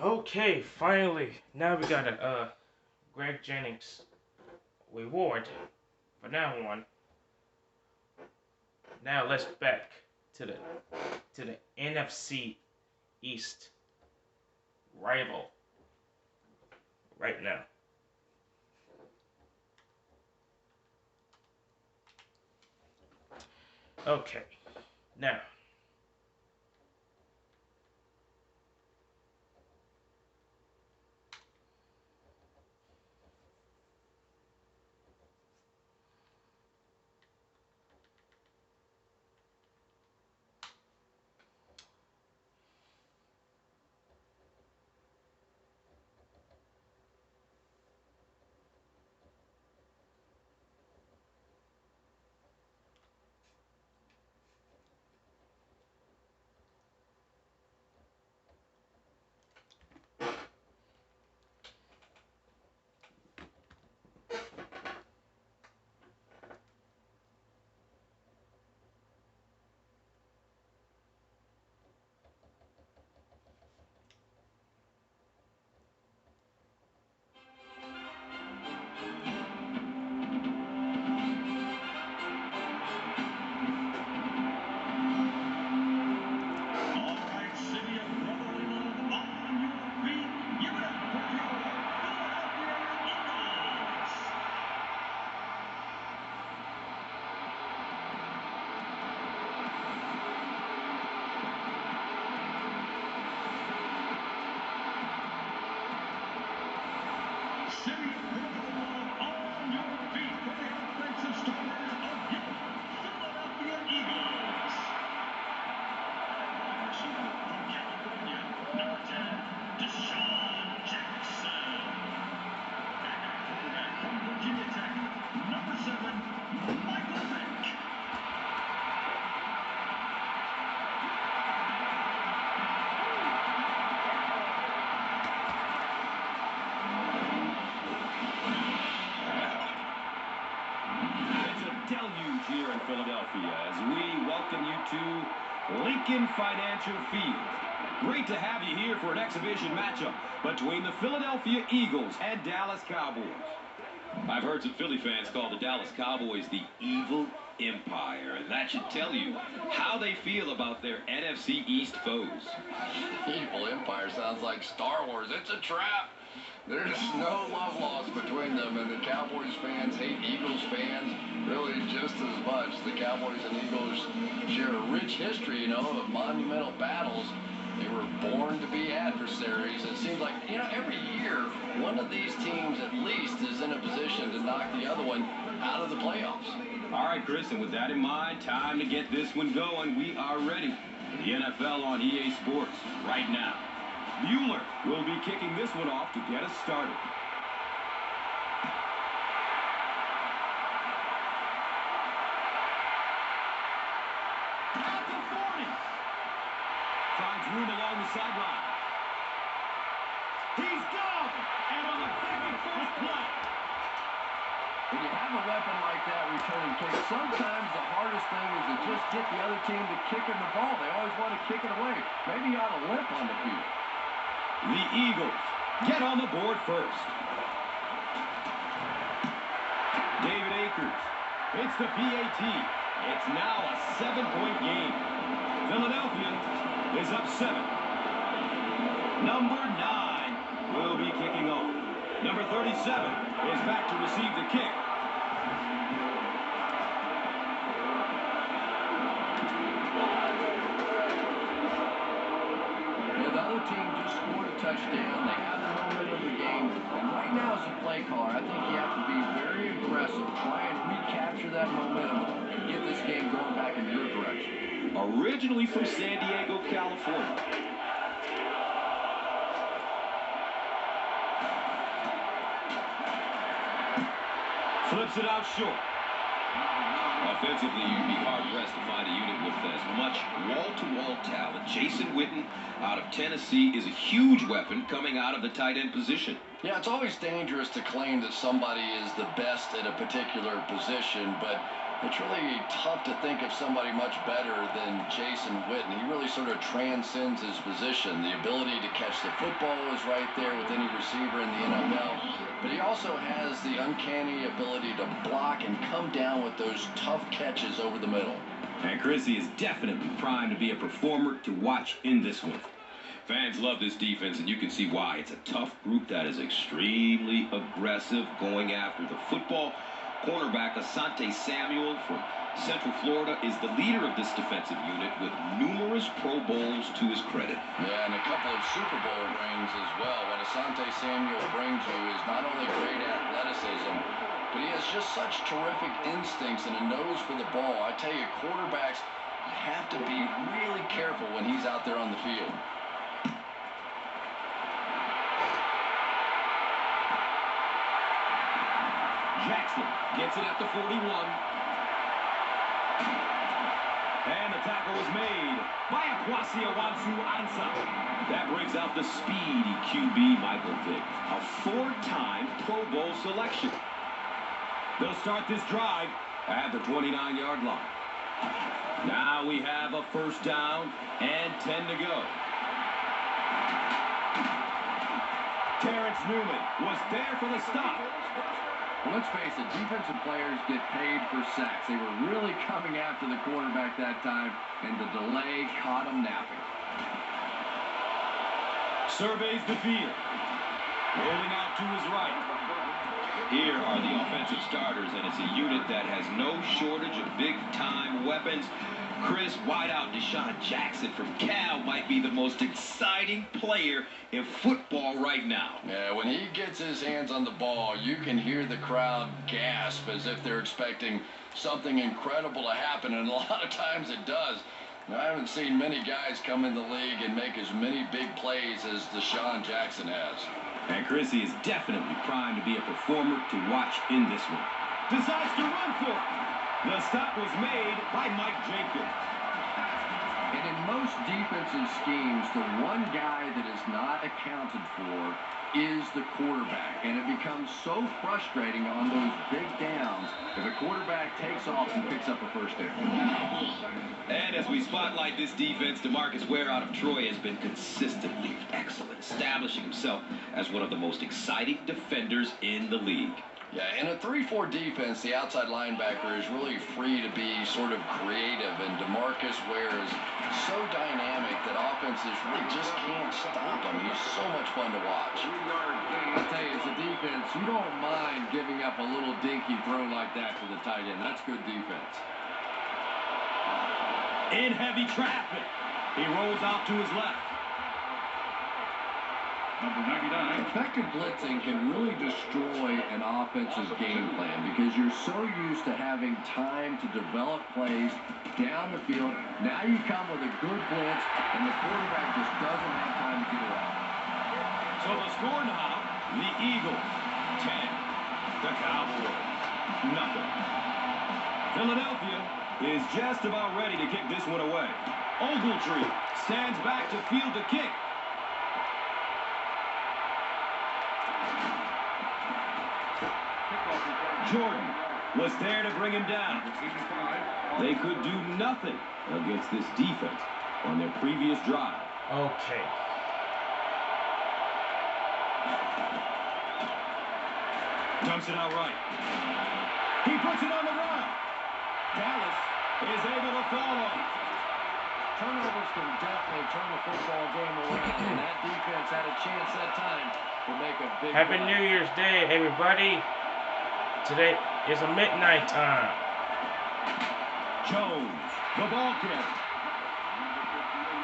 Okay, finally. Now we got a Greg Jennings reward for that one. Now let's back to the NFC East rival right now. Okay, now deluge here in Philadelphia as we welcome you to Lincoln Financial Field. Great to have you here for an exhibition matchup between the Philadelphia Eagles and Dallas Cowboys. I've heard some Philly fans call the Dallas Cowboys the evil empire, and that should tell you how they feel about their NFC East foes. Evil empire sounds like Star Wars. It's a trap. There's no love lost between them, and the Cowboys fans hate Eagles fans really just as much. The Cowboys and Eagles share a rich history, of monumental battles. They were born to be adversaries. It seems like, every year, one of these teams at least is in a position to knock the other one out of the playoffs. All right, Chris, and with that in mind, time to get this one going. We are ready for the NFL on EA Sports right now. Bueller will be kicking this one off to get us started. At the 40. Finds room along the sideline. He's gone! And on the very first play. When you have a weapon like that returning kick, sometimes the hardest thing is to just get the other team to kick in the ball. They always want to kick it away. Maybe you ought to limp on the field. The Eagles get on the board first. David Akers. It's the PAT. It's now a 7-point game. Philadelphia is up 7. Number 9 will be kicking off. Number 37 is back to receive the kick. The other team just scored a touchdown. They have the momentum of the game. And right now, as a play caller, I think you have to be very aggressive, try and recapture that momentum, and get this game going back in your direction. Originally from San Diego, California. Flips it out short. Offensively, you'd be hard-pressed to find a unit with as much wall-to-wall talent. Jason Witten out of Tennessee is a huge weapon coming out of the tight end position. Yeah, it's always dangerous to claim that somebody is the best at a particular position, but It's really tough to think of somebody much better than Jason Witten. He really sort of transcends his position. The ability to catch the football is right there with any receiver in the NFL. But he also has the uncanny ability to block and come down with those tough catches over the middle. And Chrissy is definitely primed to be a performer to watch in this one. Fans love this defense, and you can see why. It's a tough group that is extremely aggressive going after the football. Cornerback Asante Samuel from Central Florida is the leader of this defensive unit with numerous Pro Bowls to his credit. Yeah, and a couple of Super Bowl rings as well. What Asante Samuel brings you is not only great athleticism, but he has just such terrific instincts and a nose for the ball. I tell you, quarterbacks have to be really careful when he's out there on the field. Jackson gets it at the 41. And the tackle was made by Akwasi Awansu-Ansa. That brings out the speedy QB Michael Vick, a four-time Pro Bowl selection. They'll start this drive at the 29-yard line. Now we have a first down and 10 to go. Terrence Newman was there for the stop. Well, let's face it, defensive players get paid for sacks. They were really coming after the quarterback that time, and the delay caught him napping. Surveys the field. Rolling out to his right. Here are the offensive starters, and it's a unit that has no shortage of big-time weapons. Chris, wideout Deshaun Jackson from Cal might be the most exciting player in football right now. Yeah, when he gets his hands on the ball, you can hear the crowd gasp as if they're expecting something incredible to happen, and a lot of times it does. Now, I haven't seen many guys come in the league and make as many big plays as Deshaun Jackson has. And Chrissy is definitely primed to be a performer to watch in this one. Decides to run for it. The stop was made by Mike Jenkins. And in most defensive schemes, the one guy that is not accounted for is the quarterback. And it becomes so frustrating on those big downs if a quarterback takes off and picks up a first down. And as we spotlight this defense, DeMarcus Ware out of Troy has been consistently excellent, establishing himself as one of the most exciting defenders in the league. Yeah, in a 3-4 defense, the outside linebacker is really free to be sort of creative, and DeMarcus Ware is so dynamic that offenses really just can't stop him. He's so much fun to watch. I tell you, as a defense, you don't mind giving up a little dinky throw like that to the tight end. That's good defense. In heavy traffic, he rolls out to his left. Number 99. Effective blitzing can really destroy an offensive game plan because you're so used to having time to develop plays down the field. Now you come with a good blitz, and the quarterback just doesn't have time to get it out. So the score now, the Eagles 10, the Cowboys nothing. Philadelphia is just about ready to kick this one away. Ogletree stands back to field the kick. Jordan was there to bring him down. They could do nothing against this defense on their previous drive. Okay. Dumps it out right. He puts it on the run. Dallas is able to fall on it. Turnovers can definitely turn the football game around, and that defense had a chance that time to make a big Happy run. New Year's Day, everybody. Today is a midnight time. Jones, the ball carrier.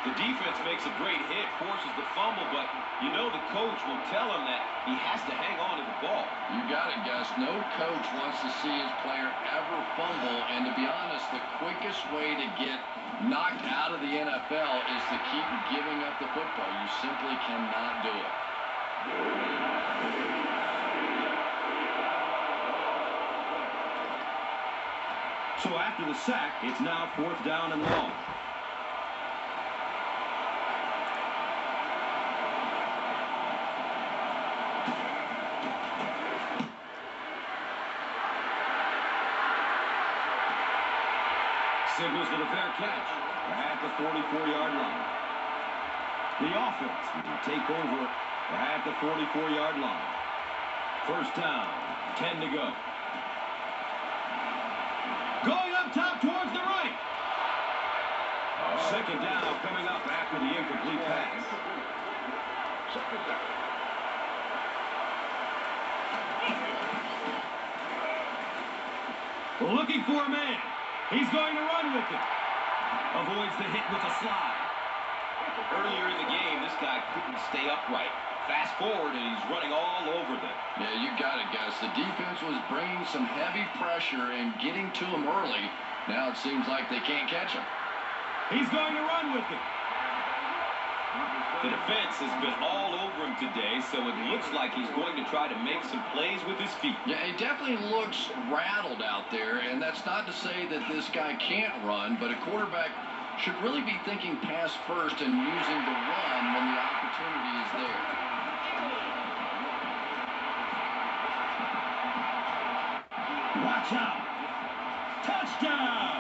The defense makes a great hit, forces the fumble, but you know the coach will tell him that he has to hang on to the ball. You got it, Gus. No coach wants to see his player ever fumble, and to be honest, the quickest way to get knocked out of the NFL is to keep giving up the football. You simply cannot do it. So after the sack, it's now 4th down and long. signals for the fair catch at the 44-yard line. The offense will take over at the 44-yard line. First down, 10 to go. Going up top towards the right. Second down coming up after the incomplete pass. Second down. Looking for a man. He's going to run with it. Avoids the hit with a slide. Earlier in the game, this guy couldn't stay upright. Fast forward, and he's running all over them. Yeah, you got to guess. The defense was bringing some heavy pressure and getting to him early. Now it seems like they can't catch him. He's going to run with it. The defense has been all over him today, so it looks like he's going to try to make some plays with his feet. Yeah, he definitely looks rattled out there, and that's not to say that this guy can't run, but a quarterback should really be thinking pass first and using the run when the opportunity is there. Watch out. Touchdown.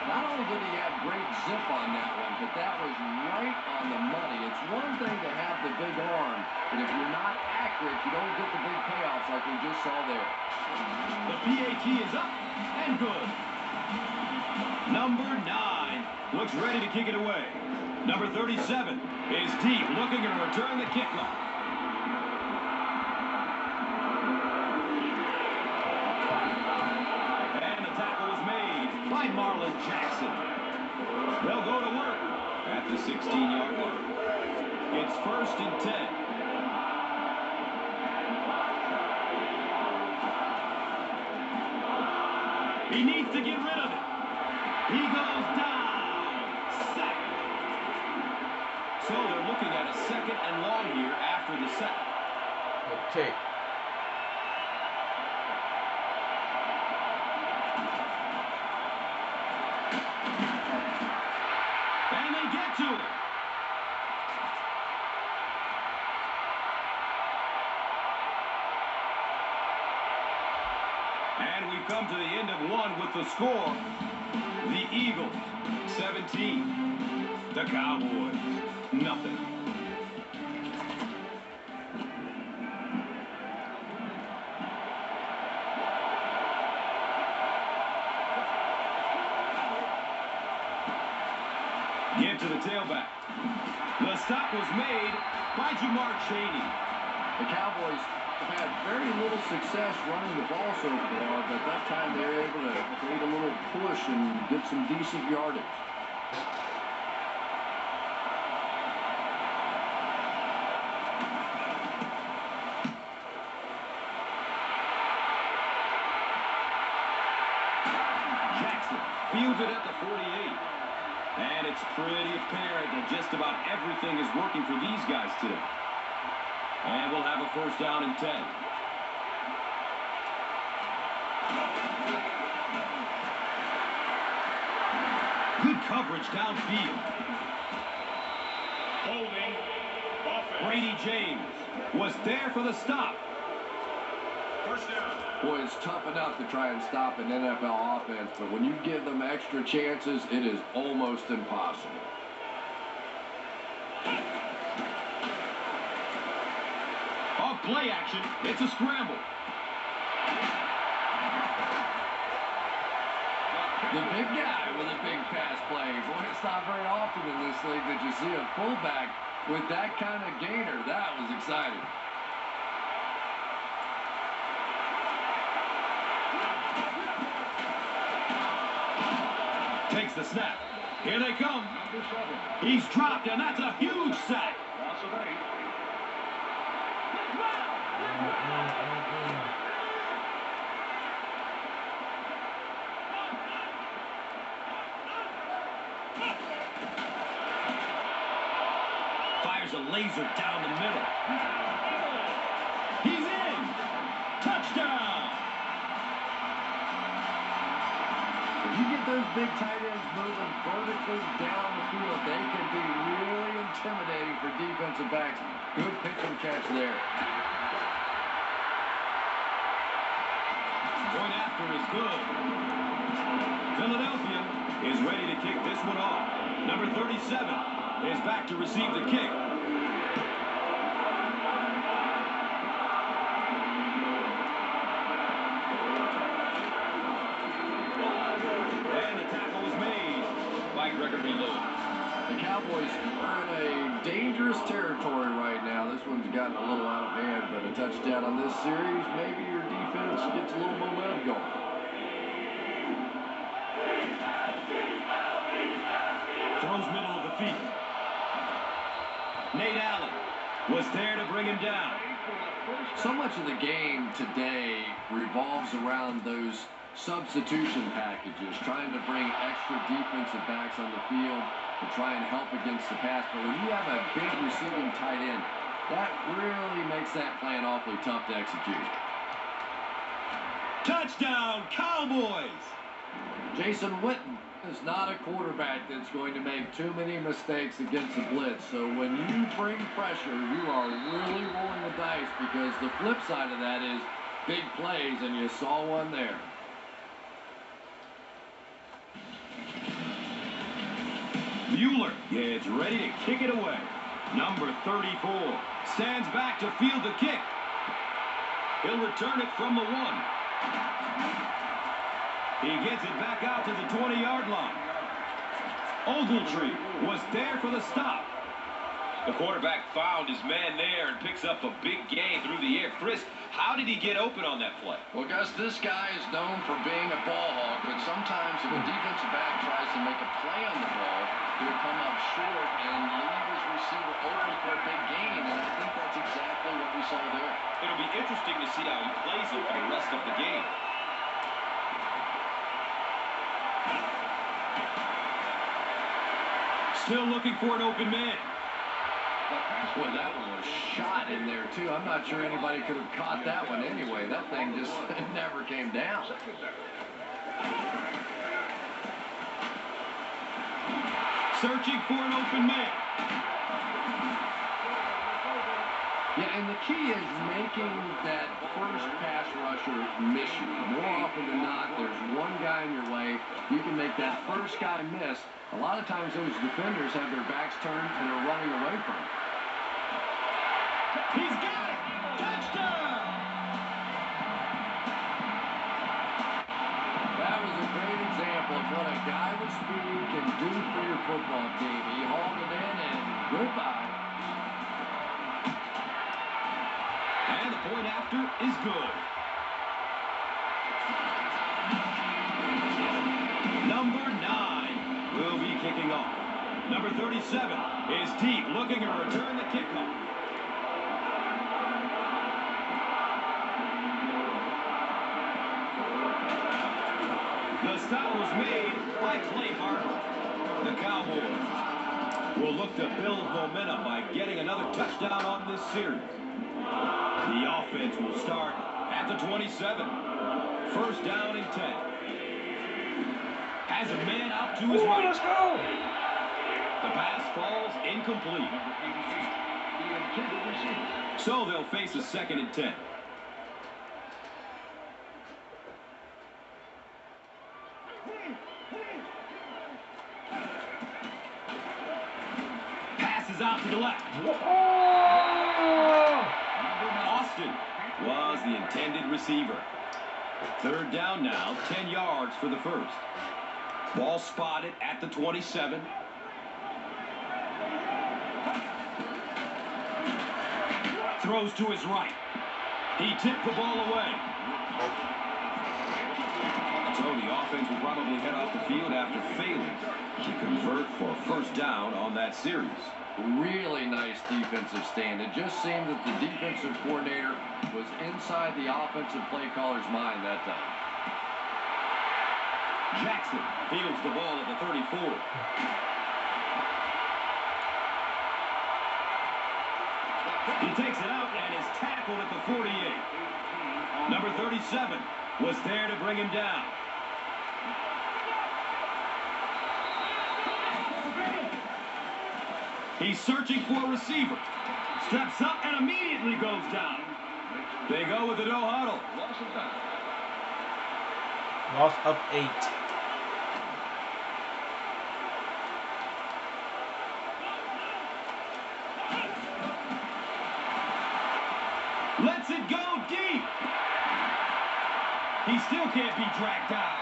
Not only did he have great zip on that one, but that was right on the money. It's one thing to have the big arm, but if you're not accurate, you don't get the big payoffs like we just saw there. The PAT is up and good. Number 9 looks ready to kick it away. Number 37 is deep, looking to return the kickoff. And the tackle is made by Marlon Jackson. They'll go to work at the 16-yard line. It's 1st and 10. He needs to get rid of it. He goes down. Sack. So they're looking at a 2nd and long here after the sack. Okay. And they get to it. And we've come to the end of one with the score. The Eagles, 17. The Cowboys, nothing. Give to the tailback. The stop was made by Jamar Chaney. The Cowboys have had very little success running the ball so far, but that time they were able to create a little push and get some decent yardage. Jackson fields it at the 48. And it's pretty apparent that just about everything is working for these guys today. And we'll have a 1st down and 10. Good coverage downfield. Holding. Brady James was there for the stop. First down. Boy, it's tough enough to try and stop an NFL offense, but when you give them extra chances, it is almost impossible. Off play action, it's a scramble. The big guy with a big pass play. Boy, it's not very often in this league that you see a fullback with that kind of gainer. That was exciting. Takes the snap. Here they come. He's dropped, and that's a huge sack. Fires a laser down the middle. He's in. Touchdown. If you get those big tight ends moving vertically down the field, they can be really intimidating for defensive backs. Good pitch and catch there. Point after is good. Philadelphia is ready to kick this one off. Number 37 is back to receive the kick. And the tackle was made by Gregory Lewis. The Cowboys are in a dangerous territory right now. This one's gotten a little out of hand, but a touchdown on this series, maybe your defense gets a little momentum going. Throws middle of the field. Nate Allen was there to bring him down. So much of the game today revolves around those substitution packages, trying to bring extra defensive backs on the field to try and help against the pass. But when you have a big receiving tight end, that really makes that plan awfully tough to execute. Touchdown, Cowboys! Jason Witten is not a quarterback that's going to make too many mistakes against the blitz. So when you bring pressure, you are really rolling the dice, because the flip side of that is big plays, and you saw one there. Mueller gets ready to kick it away. Number 34 stands back to field the kick. He'll return it from the 1. He gets it back out to the 20-yard line. Ogletree was there for the stop. The quarterback found his man there and picks up a big gain through the air. Chris, how did he get open on that play? Well, Gus, this guy is known for being a ball hawk, but sometimes if a defensive back tries to make a play on the ball, he'll come up short and leave his receiver open for a big gain, and I think that's exactly what we saw there. It'll be interesting to see how he plays it for the rest of the game. Still looking for an open man. Boy, that one was shot in there, too. I'm not sure anybody could have caught that one anyway. That thing just never came down. Searching for an open man. Yeah, and the key is making that first pass rusher miss you. More often than not, there's one guy in your way. You can make that first guy miss. A lot of times those defenders have their backs turned and are running away from him. He's got it! Touchdown! That was a great example of what a guy with speed can do for your football team. He hauled it in, and goodbye. And the point after is good. Number 9 will be kicking off. Number 37 is deep, looking to return the kickoff. The stop was made by Clay Harbor. The Cowboys will look to build momentum by getting another touchdown on this series. The offense will start at the 27. First down and 10. Has a man out to his right. Let's go! The pass falls incomplete. So they'll face a 2nd and 10. Passes out to the left. Austin was the intended receiver. Third down now, 10 yards for the first. Ball spotted at the 27. Throws to his right. He tipped the ball away. So the offense will probably head off the field after failing to convert for a first down on that series. Really nice defensive stand. It just seemed that the defensive coordinator was inside the offensive play caller's mind that time. Jackson fields the ball at the 34. He takes it out and is tackled at the 48. Number 37 was there to bring him down. He's searching for a receiver. Steps up and immediately goes down. They go with the no huddle. Loss of 8. Lets it go deep. He still can't be dragged out.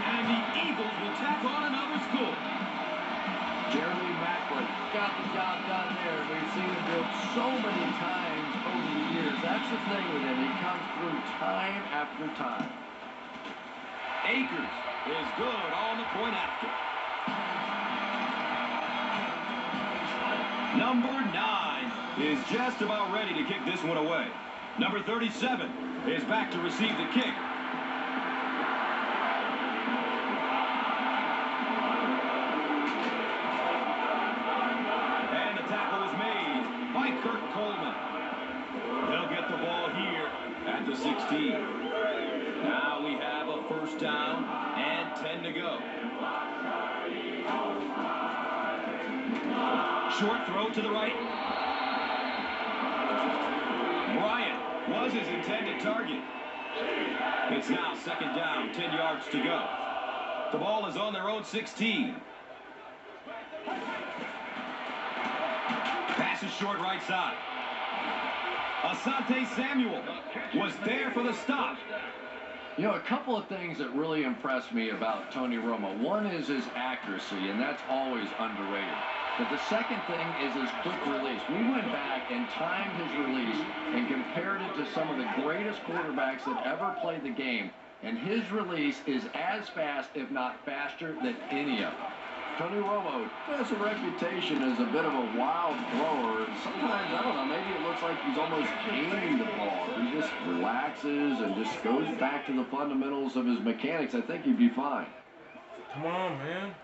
And the Eagles will tack on another score. Jeremy Macklin got the job done there. We've seen him do it so many times over the years. That's the thing with him. He comes through time after time. Akers is good on the point after. Number 9 is just about ready to kick this one away. Number 37 is back to receive the kick. And the tackle is made by Kurt Coleman. They'll get the ball here at the 16. Now we have a first down and 10 to go. Short throw to the right. Bryant was his intended target. It's now second down, 10 yards to go. The ball is on their own 16. Pass is short right side. Asante Samuel was there for the stop. You know, a couple of things that really impressed me about Tony Romo. One is his accuracy, and that's always underrated. But the second thing is his quick release. We went back and timed his release and compared it to some of the greatest quarterbacks that ever played the game. And his release is as fast, if not faster, than any of them. Tony Romo has a reputation as a bit of a wild thrower. Sometimes, I don't know, maybe it looks like he's almost aiming the ball. He just relaxes and just goes back to the fundamentals of his mechanics. I think he'd be fine. Come on, man.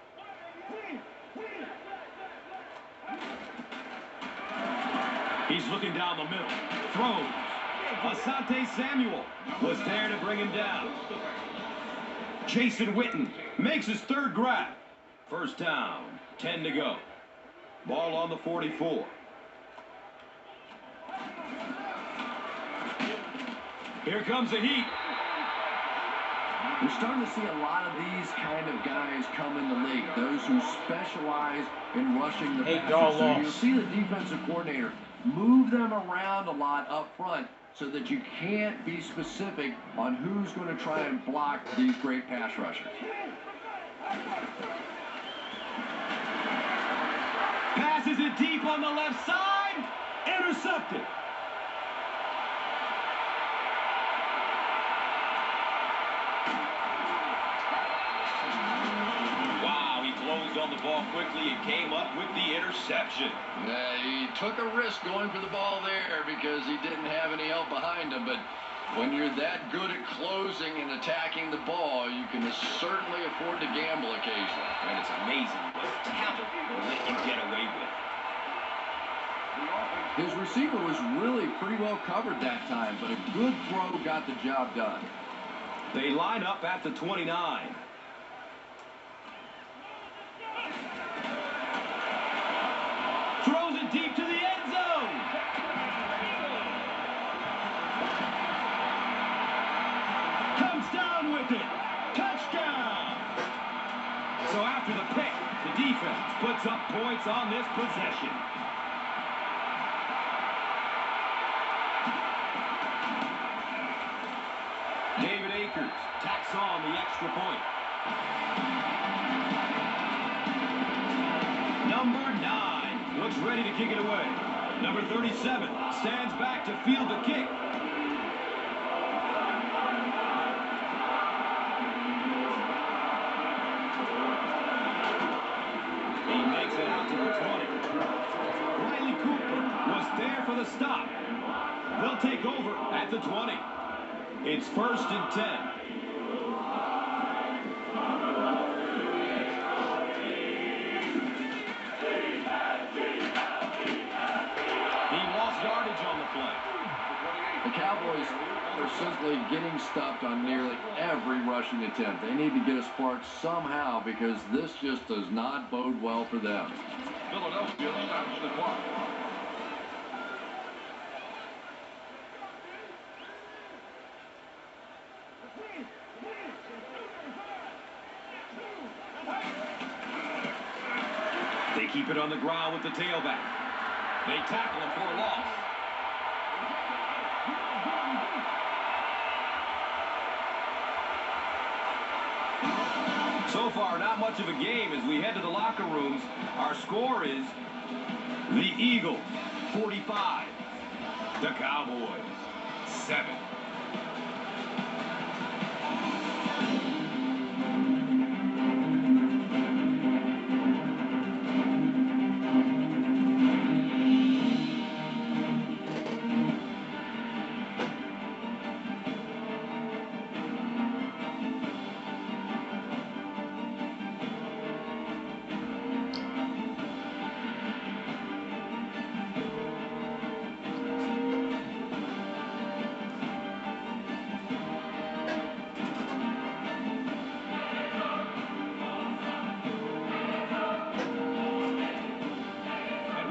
He's looking down the middle. Throws. Asante Samuel was there to bring him down. Jason Witten makes his third grab. First down, 10 to go. Ball on the 44. Here comes the heat. We're starting to see a lot of these kind of guys come in the league. Those who specialize in rushing the passer. So you'll see the defensive coordinator move them around a lot up front so that you can't be specific on who's going to try and block these great pass rushers. Passes it deep on the left side. Intercepted. Wow, he closed on the ball quickly and came up with the interception. He took a risk going for the ball there because he didn't have any help behind him. But when you're that good at closing and attacking the ball, you can certainly afford to gamble occasionally. And it's amazing what talent will let you get away with. His receiver was really pretty well covered that time, but a good throw got the job done. They line up at the 29. Throws it deep to the end zone. Comes down with it. Touchdown. So after the pick, the defense puts up points on this possession. David Akers tacks on the extra point. Number 9 looks ready to kick it away. Number 37 stands back to field the kick. He makes it out to the 20. Riley Cooper was there for the stop. They'll take over at the 20. It's first and 10. He lost yardage on the play. The Cowboys are simply getting stuffed on nearly every rushing attempt. They need to get a spark somehow because this just does not bode well for them. Philadelphia stops the clock. They keep it on the ground with the tailback. They tackle him for a loss. So far, not much of a game as we head to the locker rooms. Our score is the Eagles 45, the Cowboys 7.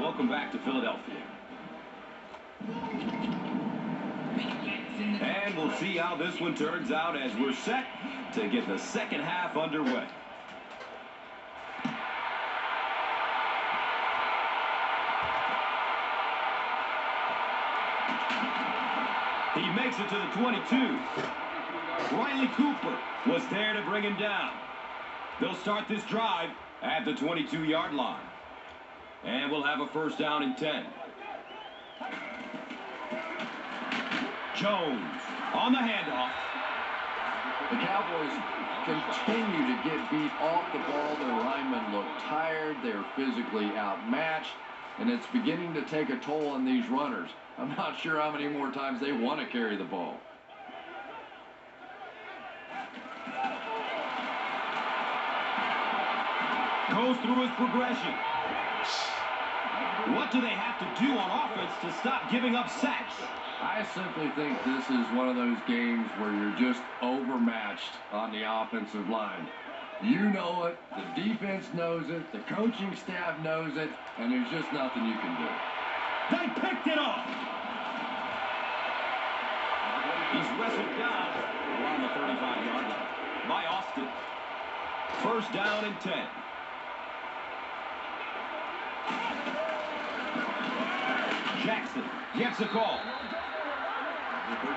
Welcome back to Philadelphia. And we'll see how this one turns out as we're set to get the second half underway. He makes it to the 22. Riley Cooper was there to bring him down. They'll start this drive at the 22-yard line. And we'll have a first down and 10. Jones on the handoff. The Cowboys continue to get beat off the ball. Their linemen look tired. They're physically outmatched. And it's beginning to take a toll on these runners. I'm not sure how many more times they want to carry the ball. Goes through his progression. What do they have to do on offense to stop giving up sacks? I simply think this is one of those games where you're just overmatched on the offensive line. You know it, the defense knows it, the coaching staff knows it, and there's just nothing you can do. They picked it off. He's wrestled down around the 35-yard line by Austin. First down and 10. Jackson gets a call.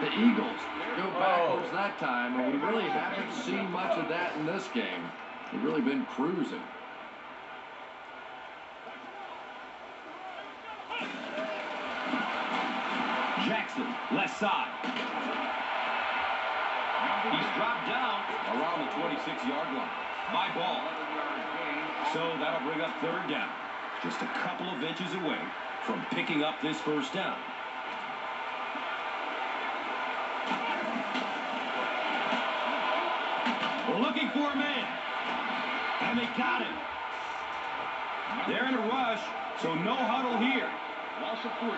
The Eagles go backwards that time, and we really haven't seen much of that in this game. They've really been cruising. Jackson, left side. He's dropped down around the 26-yard line by Ball. So that'll bring up third down. Just a couple of inches away from picking up this first down. Looking for a man. And they got him. They're in a rush, so no huddle here. Loss of 3.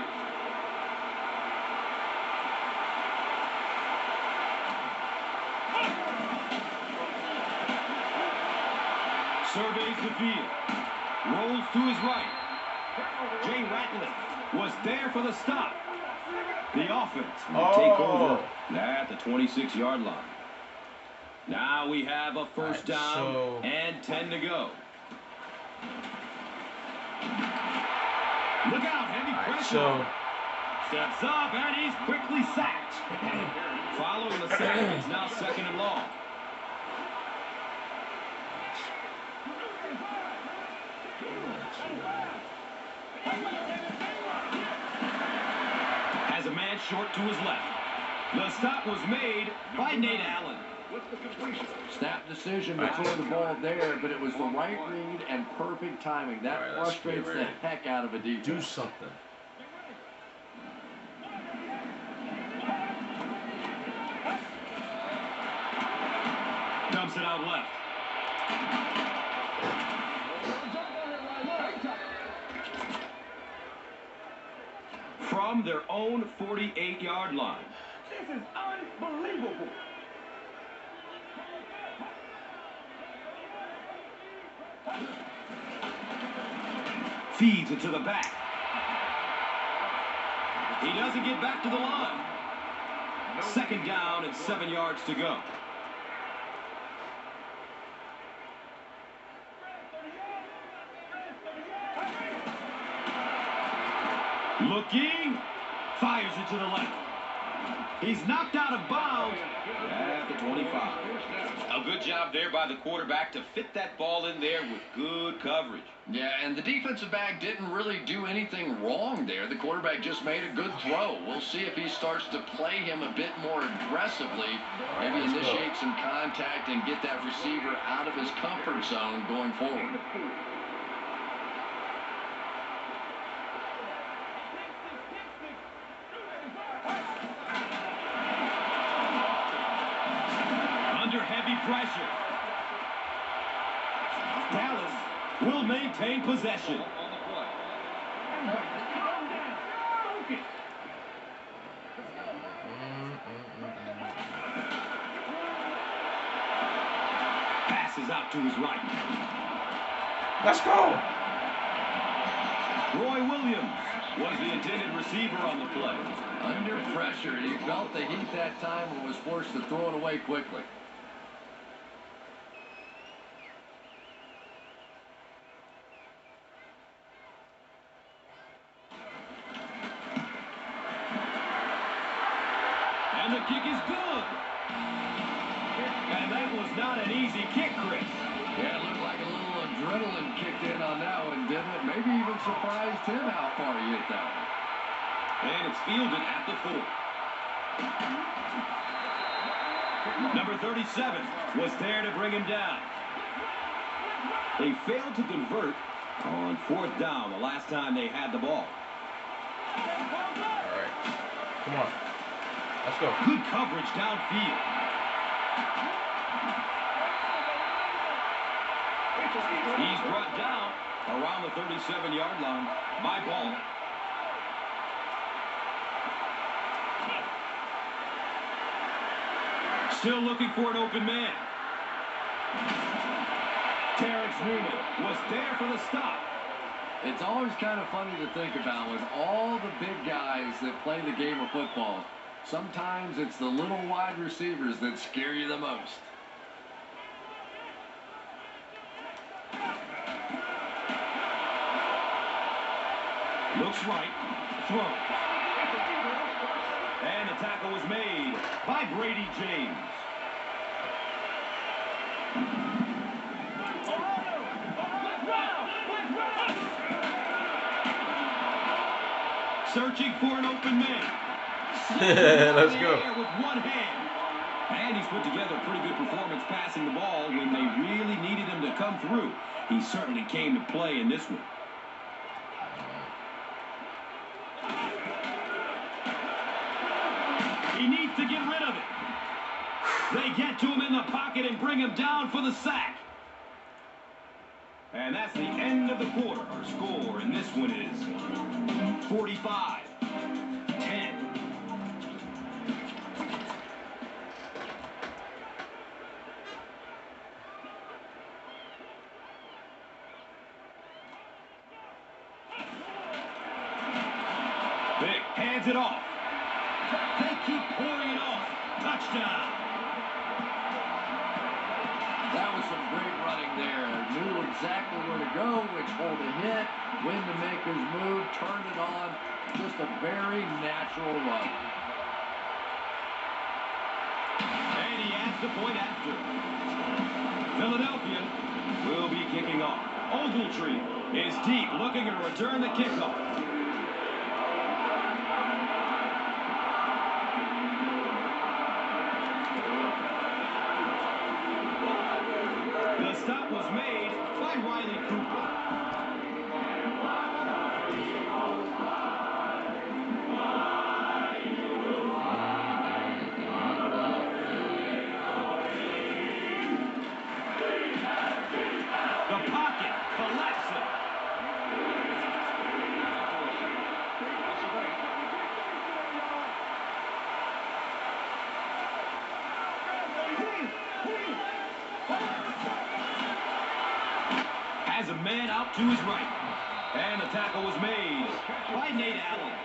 Surveys the field. Rolls to his right. Jay Ratliff was there for the stop. The offense will take over at the 26-yard line. Now we have a first down and 10 to go. Look out, heavy pressure. Steps up, and he's quickly sacked. Following the sack, it's now second and long. Has a man short to his left. The stop was made by Nate Allen. Snap decision to throw the ball there, but it was the right read and perfect timing. That frustrates the heck out of a defense. Do something. Dumps it out left. From their own 48-yard line. This is unbelievable. Feeds it to the back. He doesn't get back to the line. Second down and 7 yards to go. Looking. Fires it to the left. He's knocked out of bounds at the 25. A good job there by the quarterback to fit that ball in there with good coverage. Yeah, and the defensive back didn't really do anything wrong there. The quarterback just made a good throw. We'll see if he starts to play him a bit more aggressively, maybe initiate some contact and get that receiver out of his comfort zone going forward. Under heavy pressure. Dallas will maintain possession. Passes out to his right. Let's go. Roy Williams was the intended receiver on the play. Under pressure, he felt the heat that time and was forced to throw it away quickly. And the kick is good. And that was not an easy kick, Chris. Yeah, it looked like a little adrenaline kicked in on that one, didn't it? Maybe even surprised him how far he hit that one. And it's fielded at the 4. Number 37 was there to bring him down. They failed to convert on 4th down the last time they had the ball. All right. Come on. Let's go. Good coverage downfield. He's brought down around the 37-yard line by Ball. Still looking for an open man. Terrence Newman was there for the stop. It's always kind of funny to think about with all the big guys that play the game of football. Sometimes it's the little wide receivers that scare you the most. Looks right. Throw. And the tackle was made by Brady James. Searching for an open man. Let's go. With one hand. And he's put together a pretty good performance passing the ball when they really needed him to come through. He certainly came to play in this one. He needs to get rid of it. They get to him in the pocket and bring him down for the sack. And that's the end of the quarter. Our score in this one is 45-10. Vick hands it off. They keep pouring it off. Touchdown. That was some great running there. Knew exactly where to go, which hole to hit, when to make his move, turned it on. Just a very natural run. And he adds the point after. Philadelphia will be kicking off. Ogletree is deep, looking to return the kickoff. The stop was made by Riley Cooper. The pocket collapsing. Has a man out to his right. And the tackle was made by Nate Allen.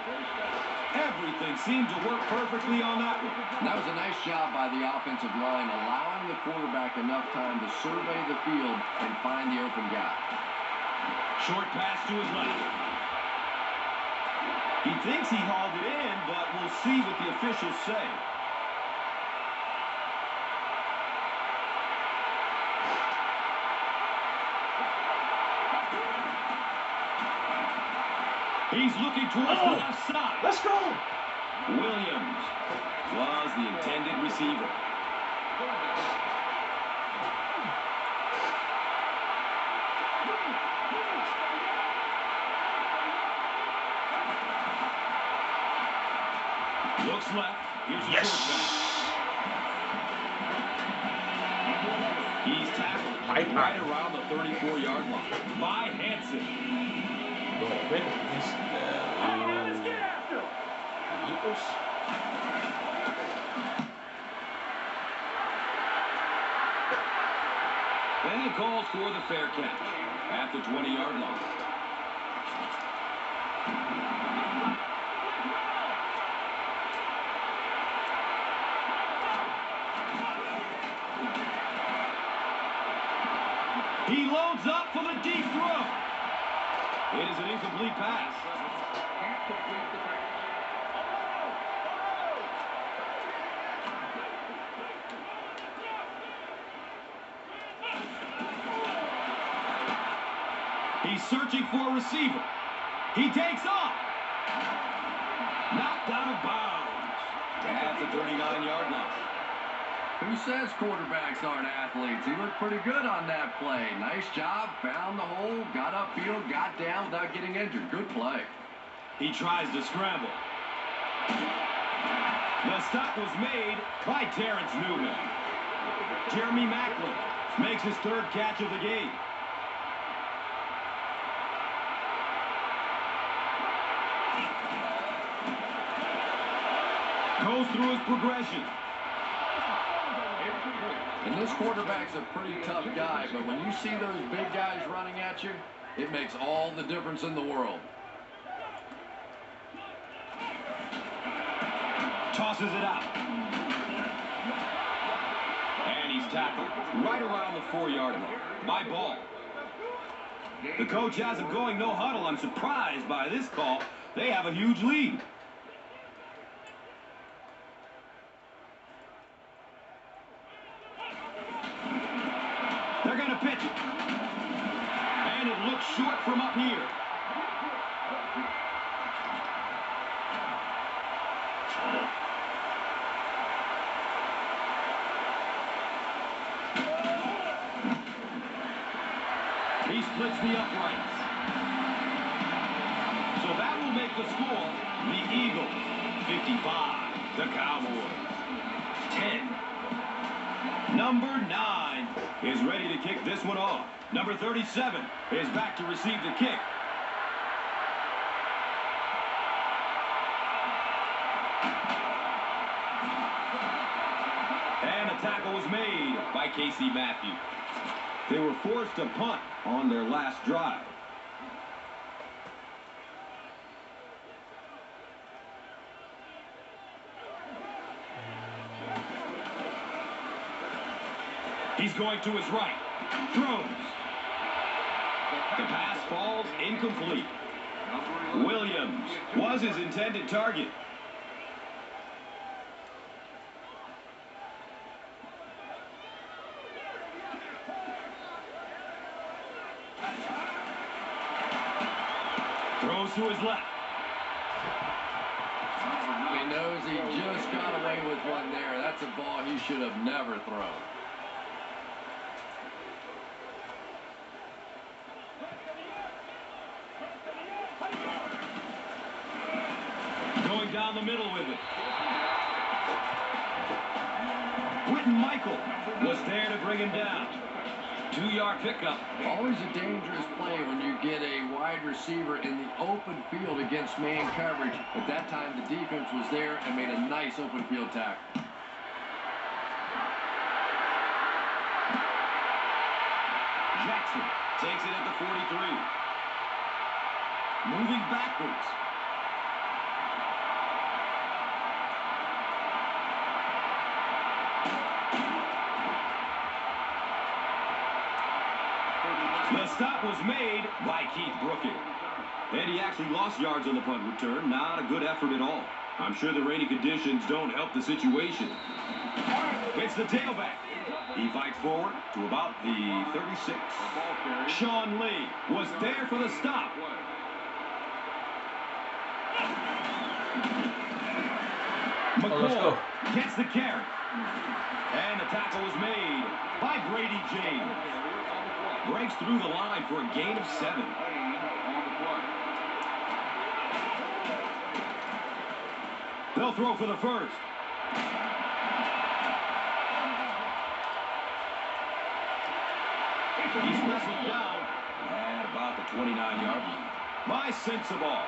Everything seemed to work perfectly on that one. That was a nice job by the offensive line, allowing the quarterback enough time to survey the field and find the open guy. Short pass to his left. He thinks he hauled it in, but we'll see what the officials say. He's looking towards the left side. Let's go. Williams was the intended receiver. Looks left. Here's a short pass. He's tackled right around the 34-yard line by Hanson. Going quick against the Eagles. And he calls for the fair catch at the 20-yard line. He loads up for the deep throw. It is an incomplete pass. He's searching for a receiver. He takes off. Knocked out of bounds at the 39-yard line. Who says quarterbacks aren't athletes? He looked pretty good on that play. Nice job, found the hole, got upfield, got down without getting injured. Good play. He tries to scramble. The stop was made by Terrence Newman. Jeremy Macklin makes his third catch of the game. Goes through his progression. And this quarterback's a pretty tough guy, but when you see those big guys running at you, it makes all the difference in the world. Tosses it out. And he's tackled right around the 4-yard line by Ball. The coach has him going no huddle. I'm surprised by this call. They have a huge lead. They're going to pitch it. And it looks short from up here. He splits the uprights. So that will make the score the Eagles 55, the Cowboys 10. Number 9 is ready to kick this one off. Number 37 is back to receive the kick. And a tackle was made by Casey Matthews. They were forced to punt on their last drive. He's going to his right. Throws. The pass falls incomplete. Williams was his intended target. Throws to his left. He knows he just got away with one there. That's a ball he should have never thrown. Going down the middle with it. Whitten Michael was there to bring him down. 2-yard pickup. Always a dangerous play when you get a wide receiver in the open field against man coverage. At that time, the defense was there and made a nice open field tackle. Jackson takes it at the 43. Moving backwards. The stop was made by Keith Brookings. And he actually lost yards on the punt return. Not a good effort at all. I'm sure the rainy conditions don't help the situation. It's the tailback. He fights forward to about the 36. Sean Lee was there for the stop. McCoy gets the carry. And the tackle was made by Brady James. Breaks through the line for a gain of 7. They'll throw for the first. He's wrestled down at about the 29-yard line by Sensible.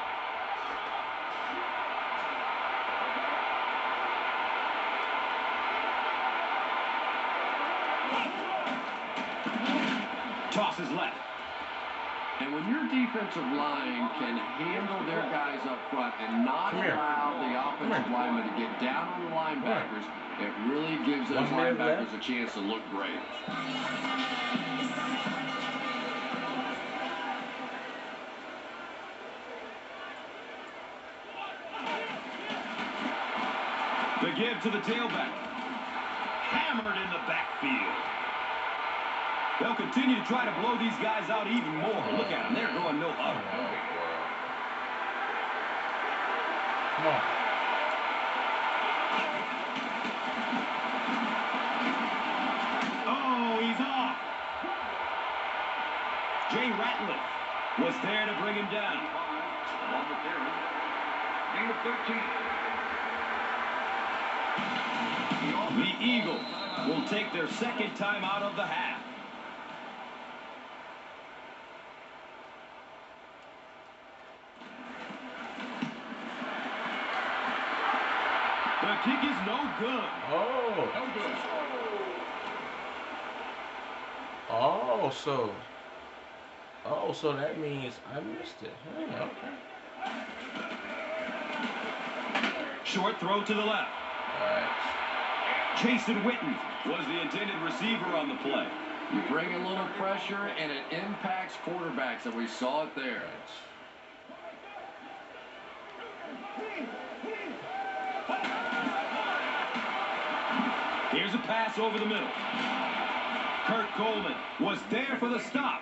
Tosses left. And when your defensive line can handle their guys up front and not allow the offensive linemen to get down on the linebackers, it really gives those linebackers a chance to look great. The give to the tailback. Hammered in the backfield. They'll continue to try to blow these guys out even more. Look at them. They're going no huddle. Come on. Oh, he's off. Jay Ratliff was there to bring him down. Gain of 13. The Eagles will take their second time out of the half. The kick is no good. Oh. No good. So that means I missed it. Okay. Short throw to the left. All right. Jason Witten was the intended receiver on the play. You bring a little pressure, and it impacts quarterbacks, and we saw it there. Here's a pass over the middle. Kurt Coleman was there for the stop.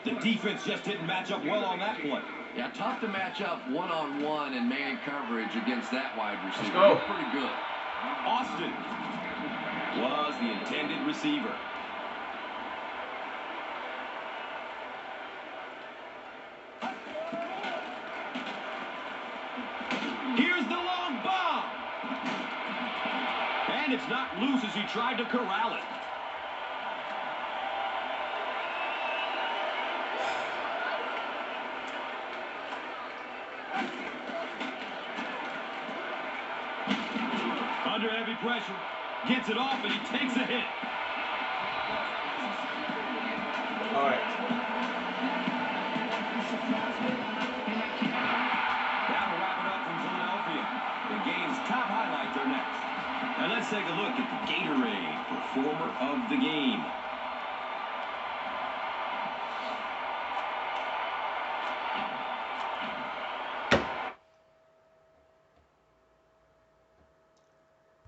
The defense just didn't match up well on that play. Yeah, tough to match up one-on-one and man coverage against that wide receiver. Let's go. He's pretty good. Austin was the intended receiver. Here's the long bomb. And it's not loose as he tried to corral it. Under heavy pressure, gets it off, and he takes a hit. All right. That'll wrap it up from Philadelphia. The game's top highlights are next. And let's take a look at the Gatorade Performer of the Game.